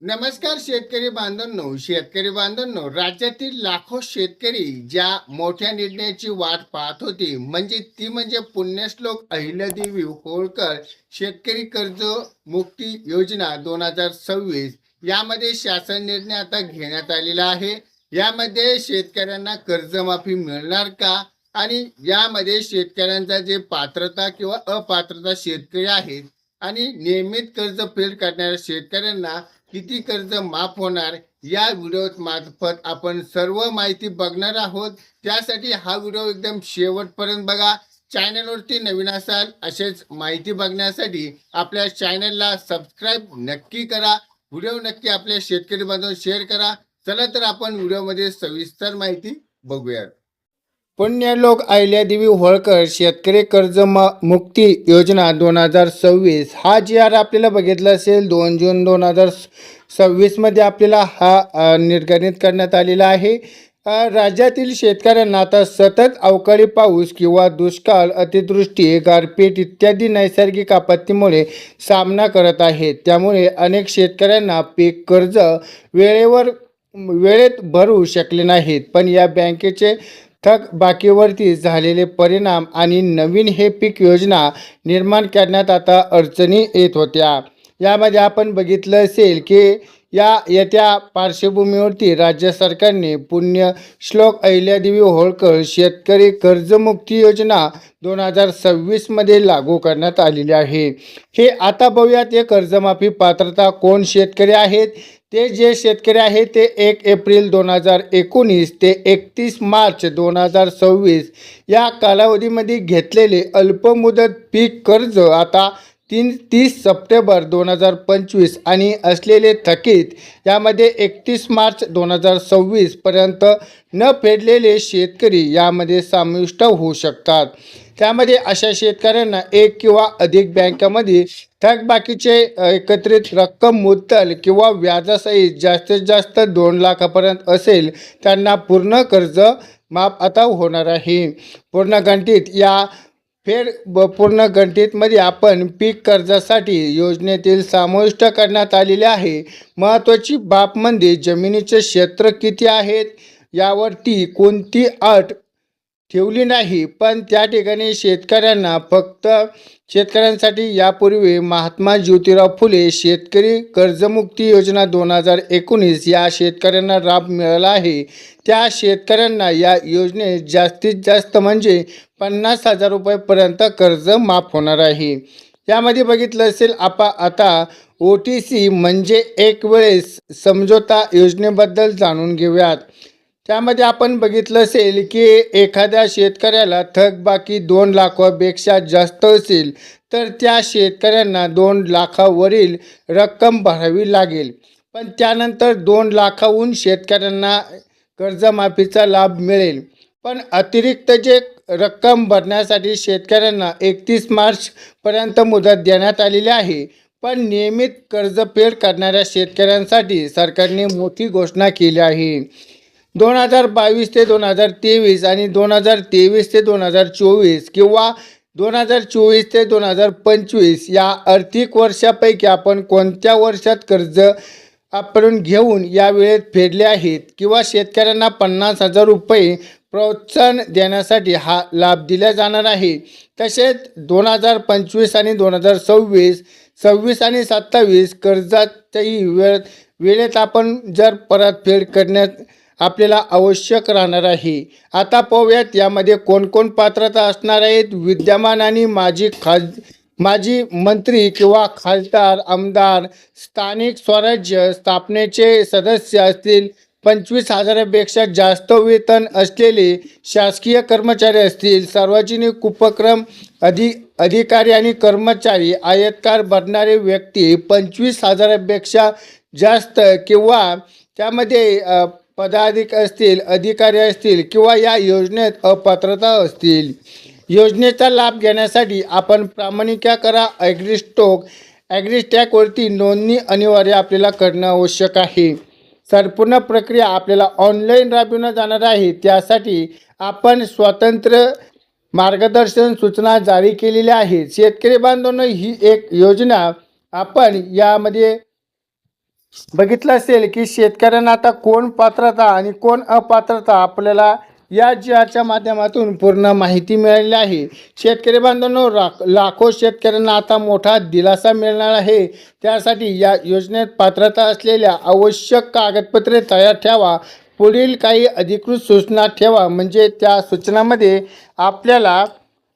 नमस्कार शेतकरी बांधवांनो, राज्यातील लाखो शेतकरी ज्या मोठ्या निर्णयाची वाट पाहत होते, ती म्हणजे पुण्यश्लोक अहिल्यादेवी होळकर शेतकरी कर्ज मुक्ती योजना 2026. यामध्ये शासन निर्णय आता घेण्यात आलेला आहे. यामध्ये शेतकऱ्यांना कर्जमाफी मिळणार का, आणि यामध्ये शेतकऱ्यांचा जे पात्रता किंवा अपात्रता शेतकरी आहेत आणि नियमित कर्ज फेड करणाऱ्या शेतकऱ्यांना किती कर्ज माफ होणार, या व्हिडिओ मार्फत आपण सर्व माहिती बघणार आहोत. त्यासाठी हा व्हिडिओ एकदम शेवटपर्यंत बघा. चॅनलवरती नवीन असाल असेच माहिती बघण्यासाठी आपल्या चॅनलला सबस्क्राईब नक्की करा. व्हिडिओ नक्की आपल्या शेतकरी बांधव शेअर करा. चला तर आपण व्हिडिओमध्ये सविस्तर माहिती बघूयात. पुण्यलोक अहिल्यादेवी होळकर शेतकरी कर्ज मुक्ती योजना 2026 हा जी आर आपल्याला बघितला असेल. 2 जून 2026 मध्ये आपल्याला हा निर्गमित करण्यात आलेला आहे. राज्यातील शेतकऱ्यांना आता सतत अवकाळी पाऊस किंवा दुष्काळ, अतिवृष्टी, गारपीट इत्यादी नैसर्गिक आपत्तीमुळे सामना करत आहेत. त्यामुळे अनेक शेतकऱ्यांना पीक कर्ज वेळेत भरू शकले नाहीत. पण या बँकेचे थकबाकीवरती झालेले परिणाम आणि नवीन हे पीक योजना निर्माण करण्यात आता अडचणी येत होत्या. यामध्ये आपण बघितलं असेल की येत्या पार्श्वभूमीवरती राज्य सरकारने पुण्यश्लोक अहिल्यादेवी होळकर शेतकरी कर्जमुक्ती योजना 2026 मध्ये लागू करण्यात आलेली आहे. हे आता बघूयात, हे कर्जमाफी पात्रता कोण शेतकरी आहेत. ते जे शेतकरी आहेत ते 1 एप्रिल 2019 ते 31 मार्च 2026 या कालावधीमध्ये घेतलेले अल्पमुदत पीक कर्ज आता 30 सप्टेंबर 2025 आणि असलेले थकीत यामध्ये 31 मार्च 2026 पर्यंत न फेडलेले शेतकरी यामध्ये समाविष्ट होऊ शकतात. त्यामध्ये अशा शेतकऱ्यांना एक किंवा अधिक बँकांमध्ये थकबाकीचे एकत्रित रक्कम मुद्दल किंवा व्याजासहित जास्तीत जास्त 2 लाखापर्यंत असेल त्यांना पूर्ण कर्ज माफ आता होणार आहे. पूर्ण गणितीमध्ये आपण पीक कर्जासाठी योजनेतील समाविष्ट करण्यात आलेले आहे. महत्त्वाची बाब म्हणजे जमिनीचे क्षेत्र किती आहेत यावरती कोणती अट ठेवली नाही. पण त्या ठिकाणी शेतकऱ्यांसाठी यापूर्वी महात्मा ज्योतिराव फुले शेतकरी कर्जमुक्ती योजना 2019 या शेतकऱ्यांना लाभ मिळाला आहे. त्या शेतकऱ्यांना या योजनेत जास्तीत जास्त म्हणजे 50,000 रुपयेपर्यंत कर्ज माफ होणार आहे. यामध्ये बघितलं असेल आता OTC म्हणजे एक वेळेस समझोता योजनेबद्दल जाणून घेऊयात. त्यामध्ये आपण बघितलं असेल की एखाद्या शेतकऱ्याला थकबाकी 2 लाखापेक्षा जास्त असेल तर त्या शेतकऱ्यांना 2 लाखावरील रक्कम भरावी लागेल. पण त्यानंतर 2 लाखाहून शेतकऱ्यांना कर्जमाफीचा लाभ मिळेल. पण अतिरिक्त जे रक्कम भरण्यासाठी शेतकऱ्यांना 31 मार्चपर्यंत मुदत देण्यात आलेली आहे. पण नियमित कर्जफेड करणाऱ्या शेतकऱ्यांसाठी सरकारने मोठी घोषणा केली आहे. 2022 ते 2023 आणि 2023 ते 2024 किंवा 2024 ते 2025 या आर्थिक वर्षापैकी आपण कोणत्या वर्षात कर्ज आपण घेऊन या वेळेत फेडले आहेत किंवा शेतकऱ्यांना 50,000 रुपये प्रोत्साहन देण्यासाठी हा लाभ दिला जाणार आहे. तसेच 2025 आणि 2026 आणि 27 कर्जाच्याही वेळेत आपण जर परतफेड करण्यात आपल्याला आवश्यक राहणार आहे. आता पाहूयात यामध्ये कोणकोण पात्रता असणार आहेत. विद्यमान आणि माजी मंत्री किंवा खासदार, आमदार, स्थानिक स्वराज्य स्थापनेचे सदस्य असतील, 25,000पेक्षा जास्त वेतन असलेले शासकीय कर्मचारी असतील, सार्वजनिक उपक्रम अधिकारी आणि कर्मचारी, आयकर भरणारे व्यक्ती 25,000पेक्षा जास्त किंवा त्यामध्ये अधिकारी असतील किंवा या योजनेत अपात्रता असतील. योजनेचा लाभ घेण्यासाठी आपण प्रामाणिक करा ॲग्रीस्टॅकवरती नोंदणी अनिवार्य आपल्याला करणं आवश्यक आहे. संपूर्ण प्रक्रिया आपल्याला ऑनलाईन राबविण्यात जाणार आहे. त्यासाठी आपण स्वतंत्र मार्गदर्शन सूचना जारी केलेल्या आहेत. शेतकरी बांधवांनो, ही एक योजना आपण यामध्ये बघितलं असेल की शेतकऱ्यांना आता कोण पात्रता आणि कोण अपात्रता आपल्याला या जिहाच्या माध्यमातून पूर्ण माहिती मिळालेली आहे. शेतकरी बांधवांनो, लाखो शेतकऱ्यांना आता मोठा दिलासा मिळणार आहे. त्यासाठी या योजनेत पात्रता असलेल्या आवश्यक कागदपत्रे तयार ठेवा. पुढील काही अधिकृत सूचना ठेवा, म्हणजे त्या सूचनामध्ये आपल्याला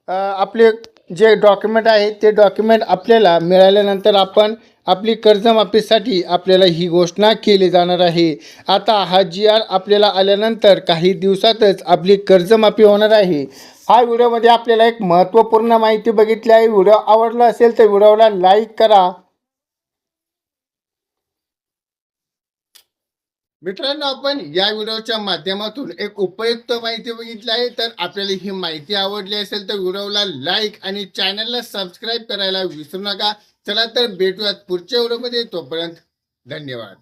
आपले जे डॉक्युमेंट आहेत ते डॉक्युमेंट आपल्याला मिळाल्यानंतर आपण आपली कर्जमाफीसाठी आपल्याला ही घोषणा केली जाणार आहे. आता हा GR आपल्याला आल्यानंतर काही दिवसातच आपली कर्जमाफी होणार आहे. हा व्हिडिओमध्ये आपल्याला एक महत्त्वपूर्ण माहिती बघितली आहे. व्हिडिओ आवडला असेल तर व्हिडिओला लाईक करा. मित्रांनो, आपण या व्हिडिओच्या माध्यमातून एक उपयुक्त माहिती बघितली आहे. तर आपल्याला ही माहिती आवडली असेल तर व्हिडिओला लाईक आणि चॅनलला सबस्क्राईब करायला विसरू नका. चला तर भेटूयात पुढच्या व्हिडिओमध्ये. तोपर्यंत धन्यवाद.